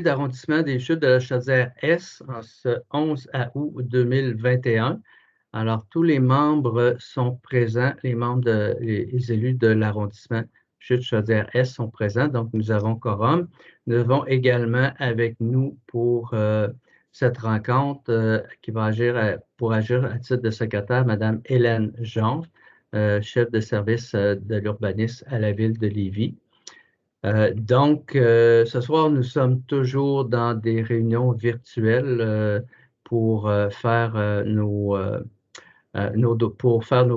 d'arrondissement des Chutes de la Chaudière-Est en ce 11 août 2021. Alors, tous les membres sont présents, les élus de l'arrondissement Chutes-Chaudière-Est sont présents, donc nous avons quorum. Nous avons également avec nous pour cette rencontre qui va pour agir à titre de secrétaire, Mme Hélène Jean, chef de service de l'urbanisme à la ville de Lévis. Ce soir, nous sommes toujours dans des réunions virtuelles pour faire nos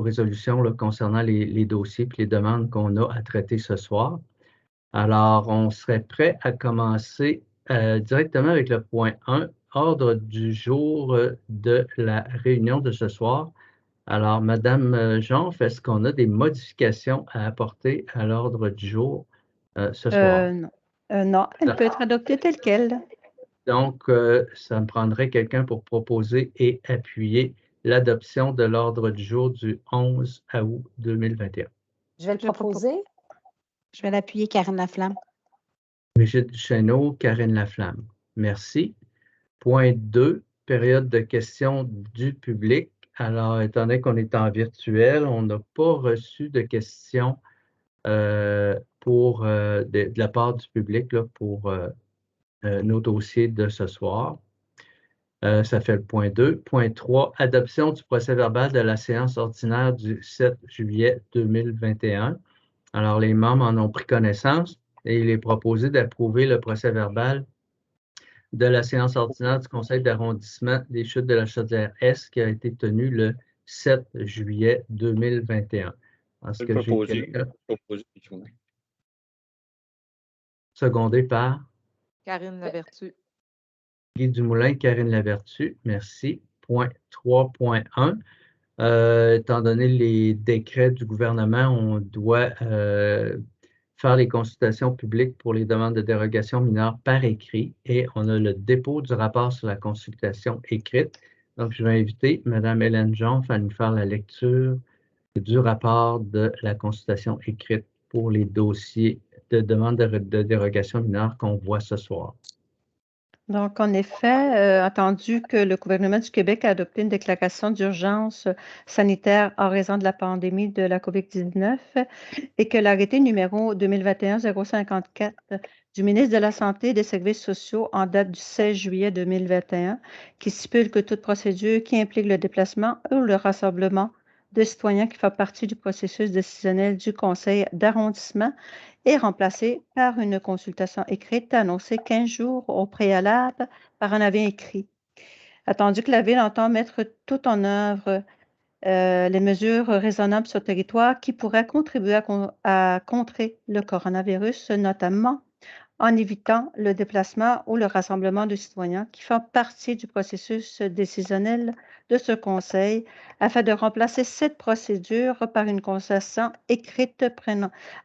résolutions là, concernant les dossiers et les demandes qu'on a à traiter ce soir. Alors, on serait prêt à commencer directement avec le point 1, ordre du jour de la réunion de ce soir. Alors, Madame Jean, est-ce qu'on a des modifications à apporter à l'ordre du jour ce soir? Non. Non, elle peut être adoptée telle qu'elle. Donc, ça me prendrait quelqu'un pour proposer et appuyer l'adoption de l'ordre du jour du 11 août 2021. Je vais le proposer. Je vais l'appuyer, Karine Laflamme. Brigitte Duchesneau, Karine Laflamme. Merci. Point 2, période de questions du public. Alors, étant donné qu'on est en virtuel, on n'a pas reçu de questions de la part du public là, pour nos dossiers de ce soir. Ça fait le point 2. Point 3, adoption du procès-verbal de la séance ordinaire du 7 juillet 2021. Alors, les membres en ont pris connaissance et il est proposé d'approuver le procès-verbal de la séance ordinaire du Conseil d'arrondissement des Chutes de la Chaudière-Est qui a été tenue le 7 juillet 2021. Est-ce que j'ai quelqu'un? Secondé par? Karine Lavertu. Guy Dumoulin, Karine Lavertu, merci. Point 3.1. Étant donné les décrets du gouvernement, on doit faire les consultations publiques pour les demandes de dérogation mineure par écrit et on a le dépôt du rapport sur la consultation écrite. Donc, je vais inviter Mme Hélène Jean à nous faire la lecture du rapport de la consultation écrite pour les dossiers de demande de dérogation mineure qu'on voit ce soir. Donc, en effet, attendu que le gouvernement du Québec a adopté une déclaration d'urgence sanitaire en raison de la pandémie de la COVID-19 et que l'arrêté numéro 2021-054 du ministre de la Santé et des Services sociaux en date du 16 juillet 2021, qui stipule que toute procédure qui implique le déplacement ou le rassemblement de citoyens qui font partie du processus décisionnel du conseil d'arrondissement est remplacé par une consultation écrite annoncée 15 jours au préalable par un avis écrit. Attendu que la Ville entend mettre tout en œuvre les mesures raisonnables sur le territoire qui pourraient contribuer à contrer le coronavirus, notamment en évitant le déplacement ou le rassemblement de citoyens qui font partie du processus décisionnel de ce conseil, afin de remplacer cette procédure par une consultation écrite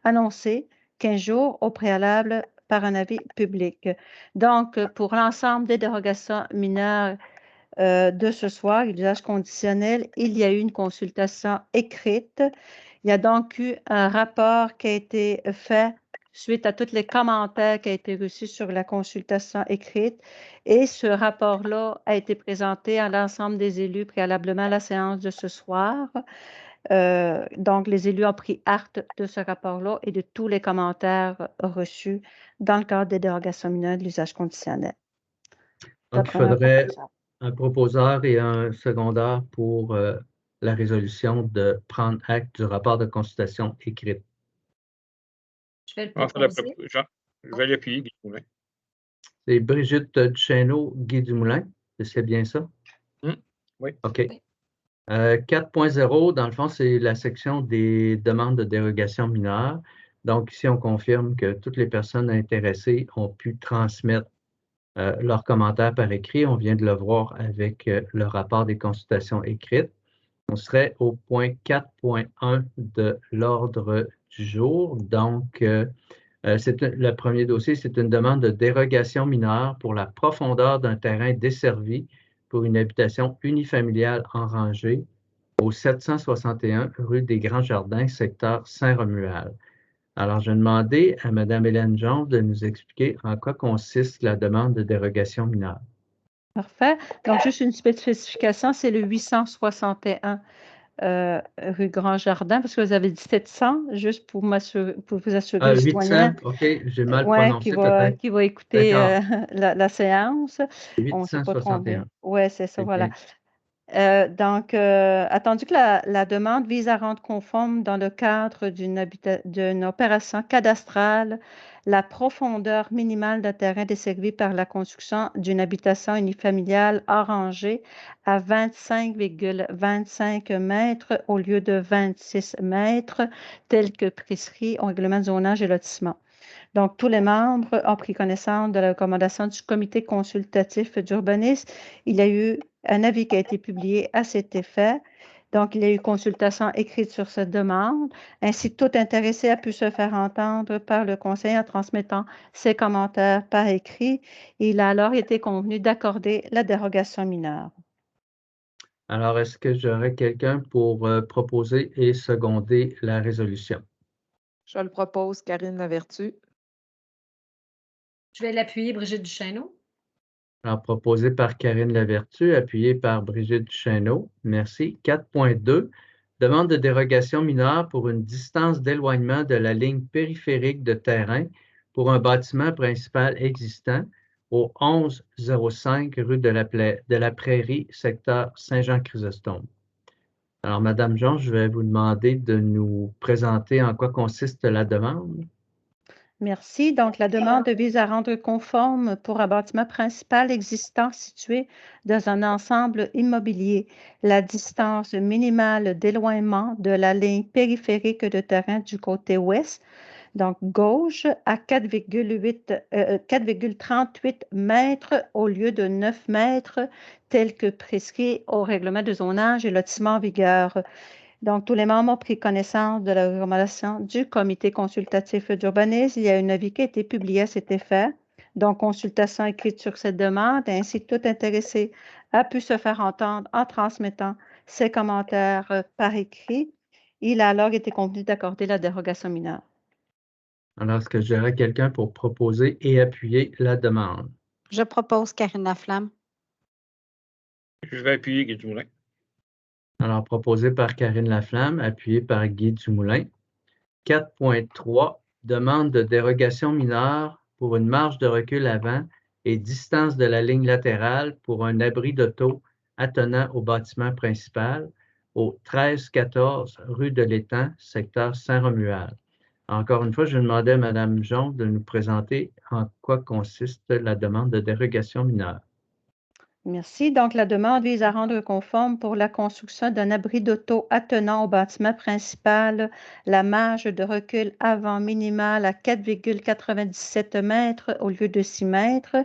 annoncée 15 jours au préalable par un avis public. Donc, pour l'ensemble des dérogations mineures de ce soir, l'usage conditionnel, il y a eu une consultation écrite. Il y a donc eu un rapport qui a été fait suite à tous les commentaires qui ont été reçus sur la consultation écrite. Et ce rapport-là a été présenté à l'ensemble des élus préalablement à la séance de ce soir. Donc, les élus ont pris acte de ce rapport-là et de tous les commentaires reçus dans le cadre des dérogations mineures de l'usage conditionnel. Donc, il faudrait un proposeur et un secondaire pour la résolution de prendre acte du rapport de consultation écrite. Je vais le proposer. Je vais l'appuyer, Guy Dumoulin. C'est Brigitte Duchesneau, Guy Dumoulin, c'est bien ça? Oui. OK. 4.0, dans le fond, c'est la section des demandes de dérogation mineure. Donc, ici, on confirme que toutes les personnes intéressées ont pu transmettre leurs commentaires par écrit. On vient de le voir avec le rapport des consultations écrites. On serait au point 4.1 de l'ordre du jour. Donc, le premier dossier, c'est une demande de dérogation mineure pour la profondeur d'un terrain desservi pour une habitation unifamiliale en rangée au 761 rue des Grands Jardins, secteur Saint-Romuald. Alors, je vais demander à Mme Hélène Jones de nous expliquer en quoi consiste la demande de dérogation mineure. Parfait. Donc, juste une spécification, c'est le 861 rue Grand Jardin, parce que vous avez dit 700, juste pour vous assurer, 800, OK, j'ai mal prononcé peut-être. qui va écouter la séance. On ne s'est pas 861. trompé. Oui, c'est ça, C'est voilà. bien. Donc, attendu que la demande vise à rendre conforme dans le cadre d'une opération cadastrale la profondeur minimale d'un terrain desservi par la construction d'une habitation unifamiliale arrangée à 25,25 mètres au lieu de 26 mètres, tel que prescrit au règlement de zonage et lotissement. Donc, tous les membres ont pris connaissance de la recommandation du comité consultatif d'urbanisme. Il y a eu un avis qui a été publié à cet effet. Donc, il y a eu consultation écrite sur cette demande. Ainsi, tout intéressé a pu se faire entendre par le conseiller en transmettant ses commentaires par écrit. Il a alors été convenu d'accorder la dérogation mineure. Alors, est-ce que j'aurais quelqu'un pour proposer et seconder la résolution? Je le propose, Karine Lavertu. Je vais l'appuyer, Brigitte Duchesneau. Alors, proposé par Karine Lavertu, appuyé par Brigitte Duchesneau. Merci. 4.2, demande de dérogation mineure pour une distance d'éloignement de la ligne périphérique de terrain pour un bâtiment principal existant au 1105 rue de la Prairie, secteur Saint-Jean-Chrysostome. Alors, Madame Jean, je vais vous demander de nous présenter en quoi consiste la demande. Merci. Donc, la demande vise à rendre conforme pour un bâtiment principal existant situé dans un ensemble immobilier la distance minimale d'éloignement de la ligne périphérique de terrain du côté ouest, donc gauche, à 4,38 mètres au lieu de 9 mètres, tel que prescrit au règlement de zonage et lotissement en vigueur. Donc, tous les membres ont pris connaissance de la recommandation du comité consultatif d'urbanisme. Il y a un avis qui a été publié à cet effet. Donc, consultation écrite sur cette demande. Ainsi, tout intéressé a pu se faire entendre en transmettant ses commentaires par écrit. Il a alors été convenu d'accorder la dérogation mineure. Alors, est-ce que j'aurais quelqu'un pour proposer et appuyer la demande? Je propose Karine Laflamme. Je vais appuyer Guy Dumoulin. Alors, proposé par Karine Laflamme, appuyé par Guy Dumoulin. 4.3, demande de dérogation mineure pour une marge de recul avant et distance de la ligne latérale pour un abri d'auto attenant au bâtiment principal au 1314 rue de l'Étang, secteur Saint-Romuald. Encore une fois, je demandais à Mme Jean de nous présenter en quoi consiste la demande de dérogation mineure. Merci. Donc, la demande vise à rendre conforme pour la construction d'un abri d'auto attenant au bâtiment principal la marge de recul avant minimale à 4,97 mètres au lieu de 6 mètres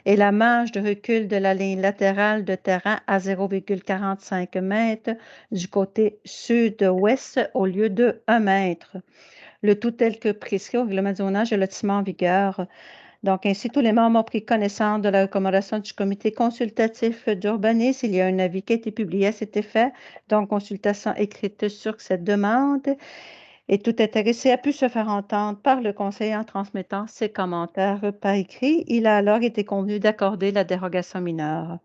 et la marge de recul de la ligne latérale de terrain à 0,45 mètres du côté sud-ouest au lieu de 1 mètre. Le tout tel que prescrit au règlement de zonage et lotissement en vigueur. Donc, ainsi, tous les membres ont pris connaissance de la recommandation du comité consultatif d'urbanisme. Il y a un avis qui a été publié à cet effet, donc consultation écrite sur cette demande. Et tout intéressé a pu se faire entendre par le conseiller en transmettant ses commentaires par écrit. Il a alors été convenu d'accorder la dérogation mineure.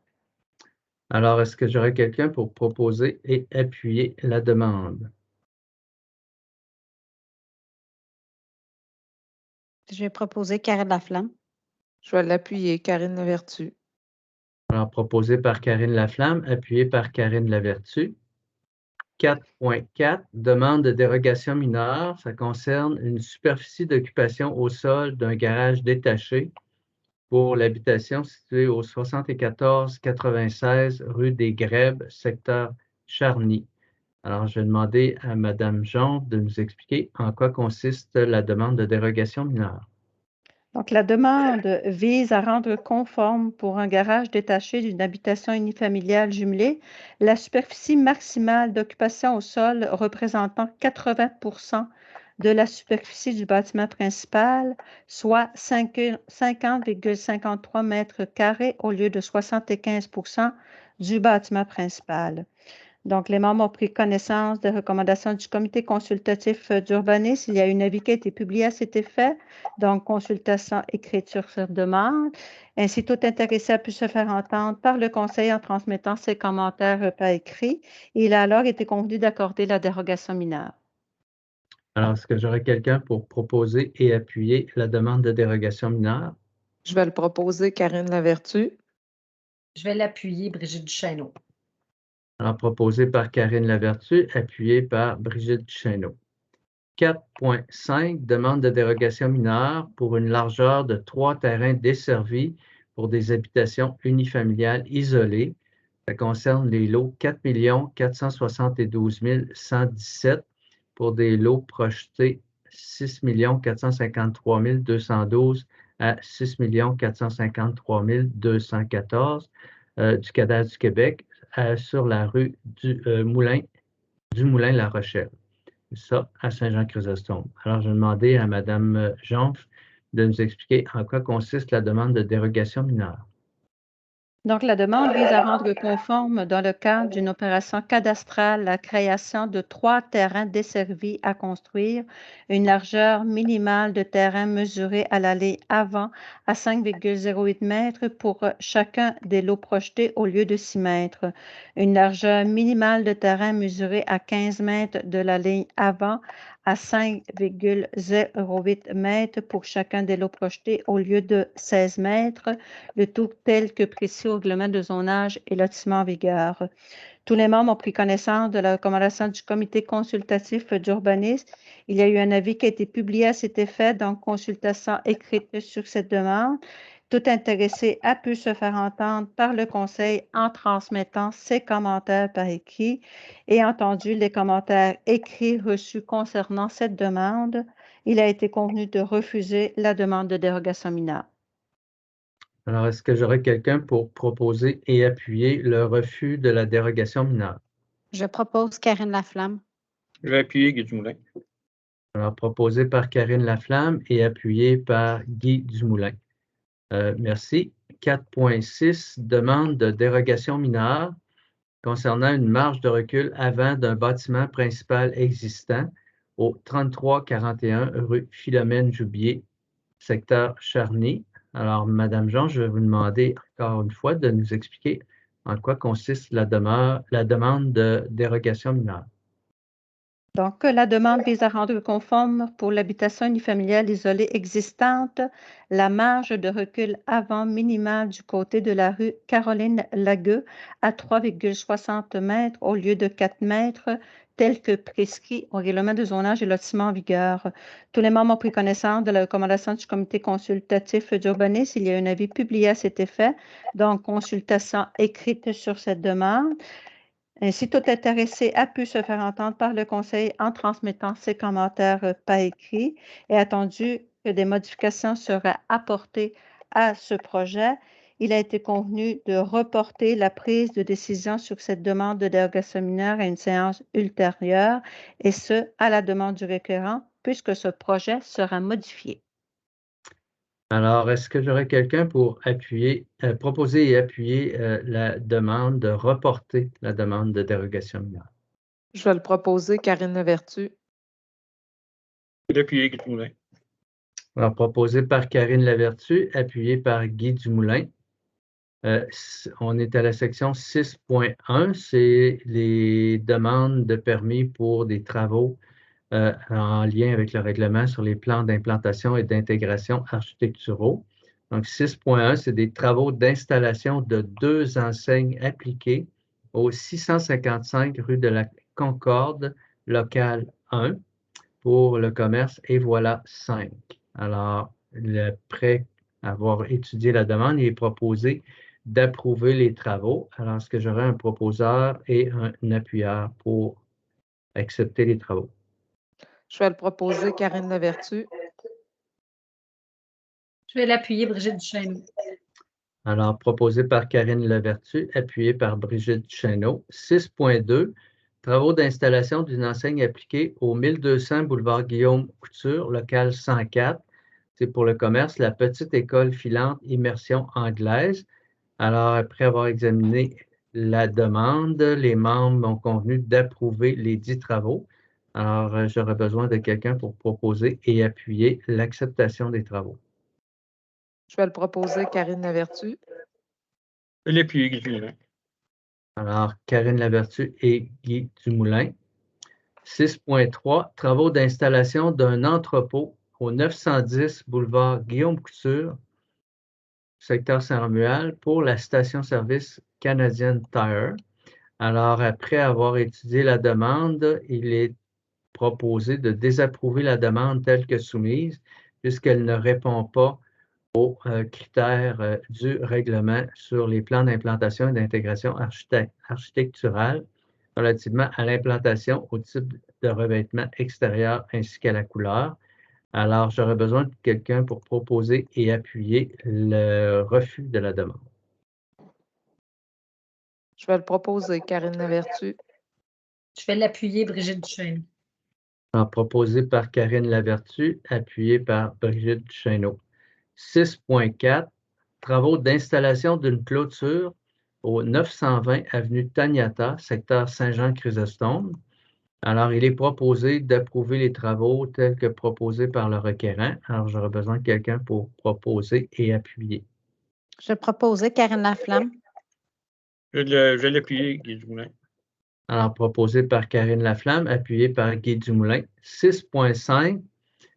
Alors, est-ce que j'aurais quelqu'un pour proposer et appuyer la demande? Je vais proposer Karine Laflamme. Je vais l'appuyer, Karine Lavertu. Alors, proposé par Karine Laflamme, appuyé par Karine Lavertu. 4.4, demande de dérogation mineure. Ça concerne une superficie d'occupation au sol d'un garage détaché pour l'habitation située au 74-96 rue des Grèbes, secteur Charny. Alors, je vais demander à Mme Jean de nous expliquer en quoi consiste la demande de dérogation mineure. Donc, la demande vise à rendre conforme pour un garage détaché d'une habitation unifamiliale jumelée la superficie maximale d'occupation au sol représentant 80% de la superficie du bâtiment principal, soit 50,53 mètres carrés au lieu de 75% du bâtiment principal. Donc, les membres ont pris connaissance des recommandations du comité consultatif d'urbanisme. Il y a un avis qui a été publié à cet effet. Donc, consultation écrite sur cette demande. Ainsi, tout intéressé a pu se faire entendre par le conseil en transmettant ses commentaires par écrit. Il a alors été convenu d'accorder la dérogation mineure. Alors, est-ce que j'aurais quelqu'un pour proposer et appuyer la demande de dérogation mineure? Je vais le proposer, Karine Lavertu. Je vais l'appuyer, Brigitte Duchesneau. Alors, proposé par Karine Lavertu, appuyé par Brigitte Duchesneau. 4.5, demande de dérogation mineure pour une largeur de 3 terrains desservis pour des habitations unifamiliales isolées. Ça concerne les lots 4 472 117 pour des lots projetés 6 453 212 à 6 453 214 du cadastre du Québec sur la rue du Moulin La Rochelle. Ça, à Saint-Jean-Chrysostome. Alors, je vais demander à Mme Jonf de nous expliquer en quoi consiste la demande de dérogation mineure. Donc, la demande vise à rendre conforme, dans le cadre d'une opération cadastrale, la création de 3 terrains desservis à construire, une largeur minimale de terrain mesurée à l'allée avant à 5,08 mètres pour chacun des lots projetés au lieu de 6 mètres, une largeur minimale de terrain mesurée à 15 mètres de la ligne avant à 5,08 mètres pour chacun des lots projetés au lieu de 16 mètres, le tout tel que précis au règlement de zonage et lotissement en vigueur. Tous les membres ont pris connaissance de la recommandation du comité consultatif d'urbanisme. Il y a eu un avis qui a été publié à cet effet, donc consultation écrite sur cette demande. Tout intéressé a pu se faire entendre par le conseil en transmettant ses commentaires par écrit et entendu les commentaires écrits reçus concernant cette demande. Il a été convenu de refuser la demande de dérogation mineure. Alors, est-ce que j'aurais quelqu'un pour proposer et appuyer le refus de la dérogation mineure? Je propose Karine Laflamme. Je vais appuyer Guy Dumoulin. Alors, proposé par Karine Laflamme et appuyé par Guy Dumoulin. Merci. 4.6, demande de dérogation mineure concernant une marge de recul avant d'un bâtiment principal existant au 3341 rue Philomène-Joubier, secteur Charny. Alors, Madame Jean, je vais vous demander encore une fois de nous expliquer en quoi consiste la demande de dérogation mineure. Donc, la demande vise à rendre conforme pour l'habitation unifamiliale isolée existante la marge de recul avant minimale du côté de la rue Caroline-Lagueux à 3,60 mètres au lieu de 4 mètres, tel que prescrit au règlement de zonage et lotissement en vigueur. Tous les membres ont pris connaissance de la recommandation du comité consultatif d'urbanisme. Il y a un avis publié à cet effet, donc consultation écrite sur cette demande. Ainsi, tout intéressé a pu se faire entendre par le conseil en transmettant ses commentaires par écrit et attendu que des modifications seraient apportées à ce projet. Il a été convenu de reporter la prise de décision sur cette demande de dérogation mineure à une séance ultérieure, et ce, à la demande du requérant, puisque ce projet sera modifié. Alors, est-ce que j'aurais quelqu'un pour proposer et appuyer la demande de reporter la demande de dérogation mineure? Je vais le proposer, Karine Lavertu. Je vais appuyer Guy Dumoulin. Alors, proposé par Karine Lavertu, appuyé par Guy Dumoulin. On est à la section 6.1, c'est les demandes de permis pour des travaux en lien avec le règlement sur les plans d'implantation et d'intégration architecturaux. Donc, 6.1, c'est des travaux d'installation de 2 enseignes appliquées au 655 rue de la Concorde, local 1, pour le commerce, et voilà 5. Alors, après avoir étudié la demande, il est proposé d'approuver les travaux. Alors, est-ce que j'aurais un proposeur et un appuyeur pour accepter les travaux? Je vais le proposer, Karine Lavertu. Je vais l'appuyer, Brigitte Duchesneau. Alors, proposé par Karine Lavertu, appuyé par Brigitte Duchesneau. 6.2, travaux d'installation d'une enseigne appliquée au 1200 boulevard Guillaume Couture, local 104. C'est pour le commerce, la petite école filante immersion anglaise. Alors, après avoir examiné la demande. Les membres ont convenu d'approuver les 10 travaux. Alors, j'aurais besoin de quelqu'un pour proposer et appuyer l'acceptation des travaux. Je vais le proposer, Karine Lavertu. Je vais l'appuyer, Guy Dumoulin. Alors, Karine Lavertu et Guy Dumoulin. 6.3, travaux d'installation d'un entrepôt au 910 boulevard Guillaume Couture, secteur Saint-Romuald, pour la station-service Canadian Tire. Alors, après avoir étudié la demande, il est proposé de désapprouver la demande telle que soumise, puisqu'elle ne répond pas aux critères du règlement sur les plans d'implantation et d'intégration architecturale relativement à l'implantation, au type de revêtement extérieur ainsi qu'à la couleur. Alors, j'aurais besoin de quelqu'un pour proposer et appuyer le refus de la demande. Je vais le proposer, Karine Lavertu. Je vais l'appuyer, Brigitte Duchesneau. Alors, proposé par Karine Lavertu, appuyé par Brigitte Duchesneau. 6.4, travaux d'installation d'une clôture au 920 avenue Taniata, secteur Saint-Jean-Chrysostome. Alors, il est proposé d'approuver les travaux tels que proposés par le requérant. Alors, j'aurais besoin de quelqu'un pour proposer et appuyer. Je vais proposer Karine Laflamme. Je vais l'appuyer, Guy Dumoulin. Alors, proposé par Karine Laflamme, appuyé par Guy Dumoulin. 6.5,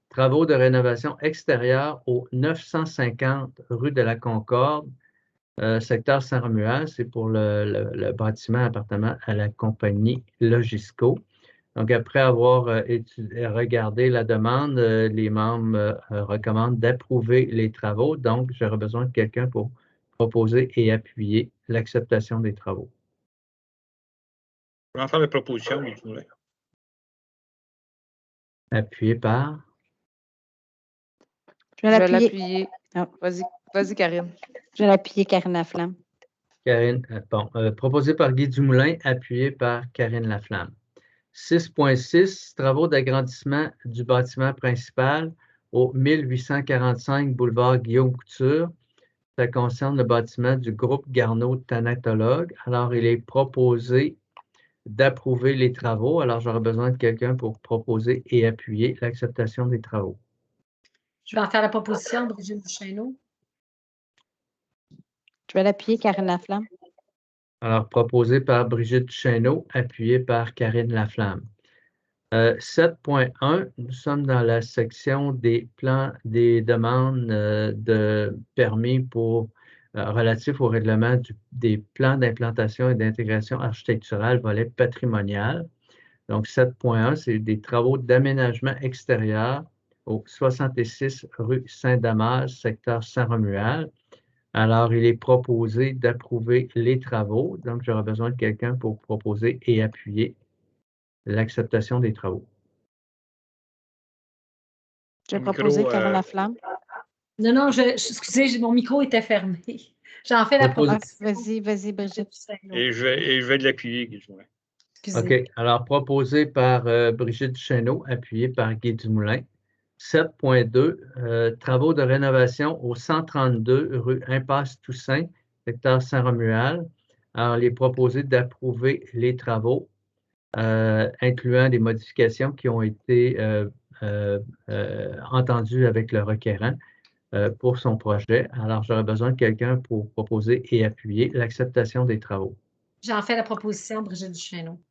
travaux de rénovation extérieure au 950 rue de la Concorde, secteur Saint-Romuald. C'est pour le bâtiment appartenant à la compagnie Logisco. Donc, après avoir regardé la demande, les membres recommandent d'approuver les travaux. Donc, j'aurais besoin de quelqu'un pour proposer et appuyer l'acceptation des travaux. Je vais en faire la proposition, Guy Dumoulin. Appuyé par Je vais Je vais l'appuyer. l'appuyer. Vas-y, Karine. Je vais l'appuyer, Karine Laflamme. Karine, proposé par Guy Dumoulin, appuyé par Karine Laflamme. 6.6, travaux d'agrandissement du bâtiment principal au 1845 boulevard Guillaume Couture. Ça concerne le bâtiment du groupe Garneau Thanatologue. Alors, il est proposé d'approuver les travaux. Alors, j'aurais besoin de quelqu'un pour proposer et appuyer l'acceptation des travaux. Je vais en faire la proposition, Brigitte Duchesneau. Je vais l'appuyer, Karine Laflamme. Alors, proposé par Brigitte Duchesneau, appuyé par Karine Laflamme. 7.1, nous sommes dans la section des plans, des demandes de permis pour relatifs au règlement des plans d'implantation et d'intégration architecturale, volet patrimonial. Donc, 7.1, c'est des travaux d'aménagement extérieur au 66 rue Saint-Damas, secteur Saint-Romuald. Alors, il est proposé d'approuver les travaux. Donc, j'aurai besoin de quelqu'un pour proposer et appuyer l'acceptation des travaux. Je vais proposer Karine Laflamme. Non, excusez, mon micro était fermé. J'en fais la proposition. Vas-y, Brigitte. Et je vais l'appuyer, Guy Dumoulin. OK. Alors, proposé par Brigitte Duchesneau, appuyé par Guy Dumoulin. 7.2, travaux de rénovation au 132 rue Impasse Toussaint, secteur Saint-Romuald. Alors, il est proposé d'approuver les travaux, incluant des modifications qui ont été entendues avec le requérant pour son projet. Alors, j'aurais besoin de quelqu'un pour proposer et appuyer l'acceptation des travaux. J'en fais la proposition, Brigitte Duchesneau.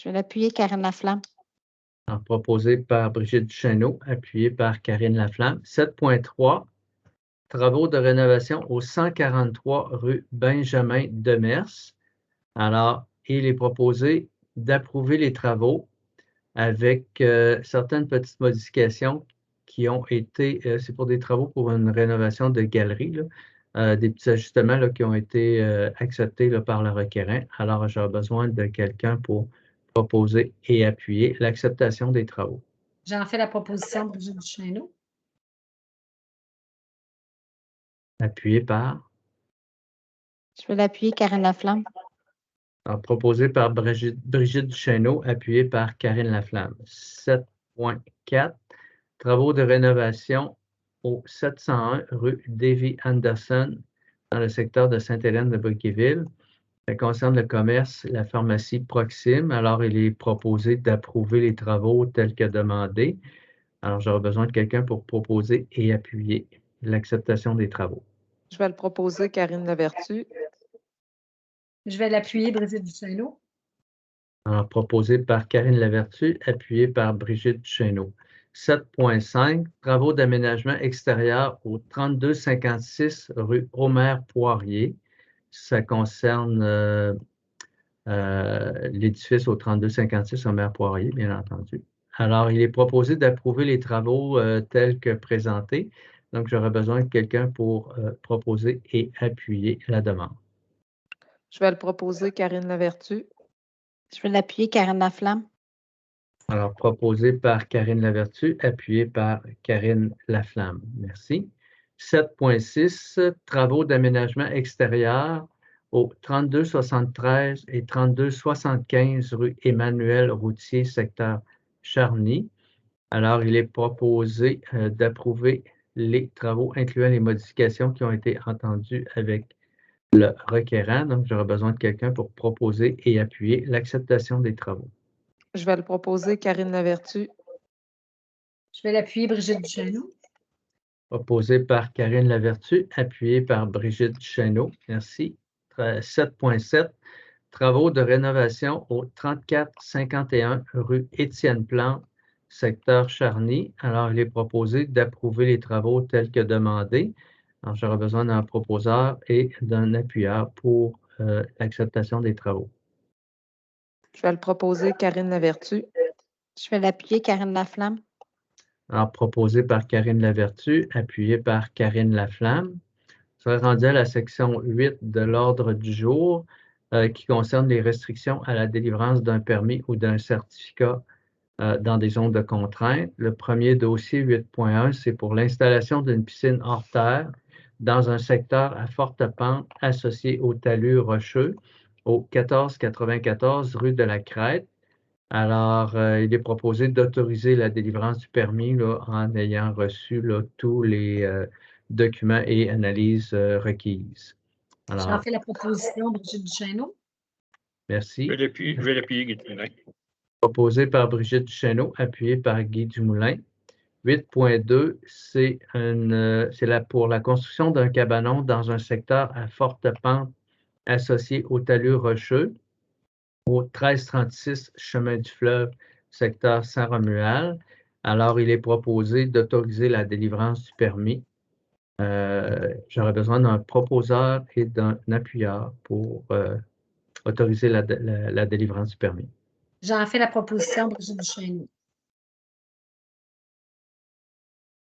Je vais l'appuyer, Karine Laflamme. Alors, proposé par Brigitte Duchesneau, appuyé par Karine Laflamme. 7.3, travaux de rénovation au 143 rue Benjamin Demers. Alors, il est proposé d'approuver les travaux avec certaines petites modifications qui ont été, c'est pour des travaux pour une rénovation de galerie, là, des petits ajustements là, qui ont été acceptés là, par le requérant. Alors, j'aurai besoin de quelqu'un pour proposer et appuyer l'acceptation des travaux. J'en fais la proposition, Brigitte Duchesneau. Appuyé par? Je vais l'appuyer, Karine Laflamme. Alors, proposé par Brigitte Duchesneau, appuyé par Karine Laflamme. 7.4, travaux de rénovation au 701 rue Davy Anderson dans le secteur de Sainte-Hélène de Bouquéville. Ça concerne le commerce, la pharmacie Proxime. Alors, il est proposé d'approuver les travaux tels que demandé. Alors, j'aurais besoin de quelqu'un pour proposer et appuyer l'acceptation des travaux. Je vais le proposer, Karine Lavertu. Je vais l'appuyer, Brigitte Duchesneau. Alors, proposé par Karine Lavertu, appuyé par Brigitte Duchesneau. 7.5, travaux d'aménagement extérieur au 3256 rue Omer-Poirier. Ça concerne l'édifice au 3256 Omer-Poirier, bien entendu. Alors, il est proposé d'approuver les travaux tels que présentés. Donc, j'aurais besoin de quelqu'un pour proposer et appuyer la demande. Je vais le proposer, Karine Lavertu. Je vais l'appuyer, Karine Laflamme. Alors, proposé par Karine Lavertu, appuyé par Karine Laflamme. Merci. 7.6, travaux d'aménagement extérieur au 3273 et 3275 rue Emmanuel Routier, secteur Charny. Alors, il est proposé d'approuver les travaux incluant les modifications qui ont été entendues avec le requérant. Donc, j'aurai besoin de quelqu'un pour proposer et appuyer l'acceptation des travaux. Je vais le proposer, Karine Lavertu. Je vais l'appuyer, Brigitte Duchesneau. Proposé par Karine Lavertu, appuyé par Brigitte Duchesneau. Merci. 7.7, travaux de rénovation au 3451 rue Étienne Plante, secteur Charny. Alors, il est proposé d'approuver les travaux tels que demandés. Alors, j'aurai besoin d'un proposeur et d'un appuyeur pour l'acceptation des travaux. Je vais le proposer, Karine Lavertu. Je vais l'appuyer, Karine Laflamme. Alors, proposé par Karine Lavertu, appuyé par Karine Laflamme. On serait rendu à la section 8 de l'ordre du jour qui concerne les restrictions à la délivrance d'un permis ou d'un certificat dans des zones de contrainte. Le premier dossier 8.1, c'est pour l'installation d'une piscine hors terre dans un secteur à forte pente associé au talus rocheux au 1494 rue de la Crête. Alors, il est proposé d'autoriser la délivrance du permis là, en ayant reçu là, tous les documents et analyses requises. Alors, J'en fais la proposition, Brigitte Duchesneau. merci. Je vais l'appuyer, Guy Dumoulin. Proposé par Brigitte Duchesneau, appuyé par Guy Dumoulin. 8.2, c'est pour la construction d'un cabanon dans un secteur à forte pente associé au talus rocheux au 1336 chemin du Fleuve, secteur Saint-Romuald. Alors, il est proposé d'autoriser la délivrance du permis. J'aurais besoin d'un proposeur et d'un appuyeur pour autoriser la délivrance du permis. J'en fais la proposition, Brigitte Duchesneau.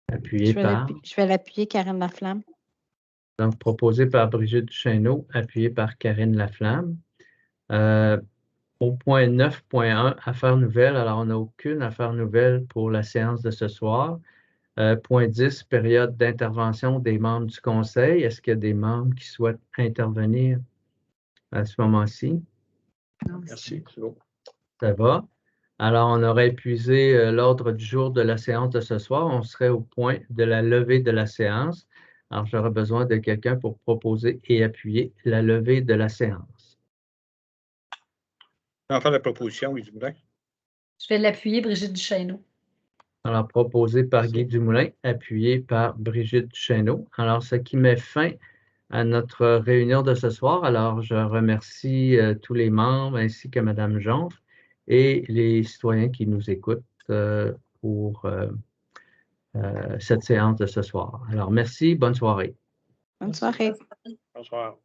Appuyé par. Je vais l'appuyer, Karine Laflamme. Donc, proposé par Brigitte Duchesneau, appuyé par Karine Laflamme. Au point 9.1, affaires nouvelles. Alors, on n'a aucune affaire nouvelle pour la séance de ce soir. Point 10, période d'intervention des membres du conseil. Est-ce qu'il y a des membres qui souhaitent intervenir à ce moment-ci? Merci, c'est bon. Ça va. Alors, on aurait épuisé l'ordre du jour de la séance de ce soir. On serait au point de la levée de la séance. Alors, j'aurais besoin de quelqu'un pour proposer et appuyer la levée de la séance. Je vais en faire la proposition, Guy Dumoulin. Je vais l'appuyer, Brigitte Duchesneau. Alors, proposé par Guy Dumoulin, appuyé par Brigitte Duchesneau. Alors, ce qui met fin à notre réunion de ce soir. Alors, je remercie tous les membres ainsi que Mme Jonf et les citoyens qui nous écoutent pour cette séance de ce soir. Alors, merci, bonne soirée. Bonne soirée. Bonsoir.